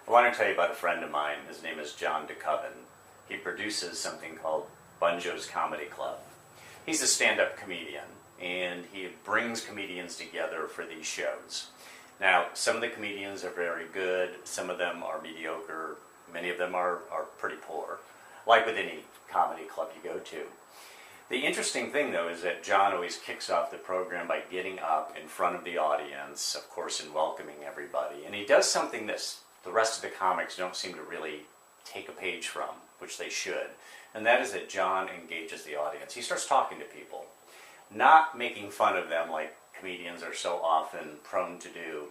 I want to tell you about a friend of mine. His name is John DeKoven. He produces something called Bunjo's Comedy Club. He's a stand-up comedian, and he brings comedians together for these shows. Now, some of the comedians are very good, some of them are mediocre, many of them are pretty poor, like with any comedy club you go to. The interesting thing, though, is that John always kicks off the program by getting up in front of the audience, of course, and welcoming everybody. And he does something that the rest of the comics don't seem to really take a page from, which they should. And that is that John engages the audience. He starts talking to people, not making fun of them like comedians are so often prone to do.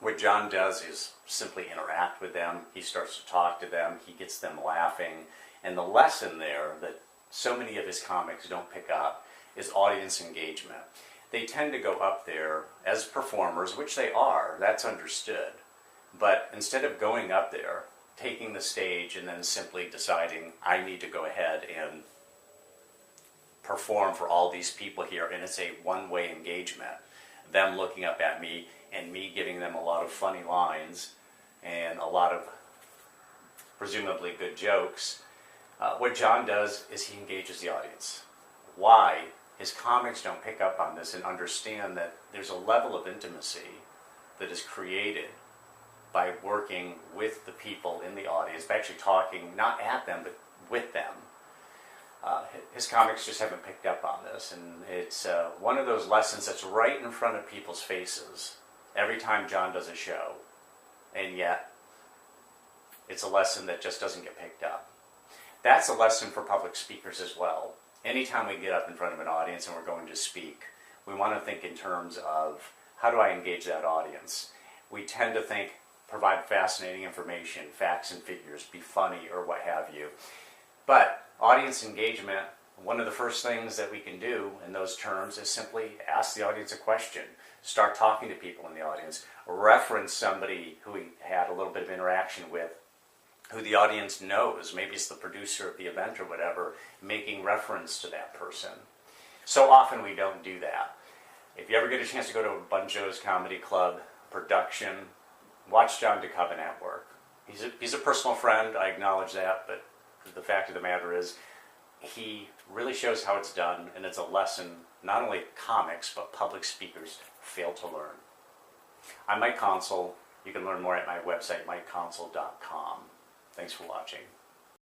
What John does is simply interact with them. He starts to talk to them. He gets them laughing. And the lesson there that so many of his comics don't pick up is audience engagement. They tend to go up there as performers, which they are, that's understood. But instead of going up there, taking the stage and then simply deciding, I need to go ahead and perform for all these people here, and it's a one-way engagement. Them looking up at me and me giving them a lot of funny lines and a lot of presumably good jokes. What John does is he engages the audience. Why? His comics don't pick up on this and understand that there's a level of intimacy that is created by working with the people in the audience, by actually talking not at them, but with them. His comics just haven't picked up on this, and it's one of those lessons that's right in front of people's faces every time John does a show, and yet it's a lesson that just doesn't get picked up. That's a lesson for public speakers as well. Anytime we get up in front of an audience and we're going to speak, we want to think in terms of, how do I engage that audience? We tend to think, provide fascinating information, facts and figures, be funny or what have you. But audience engagement, one of the first things that we can do in those terms is simply ask the audience a question. Start talking to people in the audience. Reference somebody who we had a little bit of interaction with, who the audience knows, maybe it's the producer of the event or whatever, making reference to that person. So often we don't do that. If you ever get a chance to go to a Bunjo's Comedy Club production, watch John DeKoven at work. He's a personal friend, I acknowledge that, but the fact of the matter is, he really shows how it's done, and it's a lesson not only comics, but public speakers fail to learn. I'm Mike Consol. You can learn more at my website, mikeconsol.com. Thanks for watching.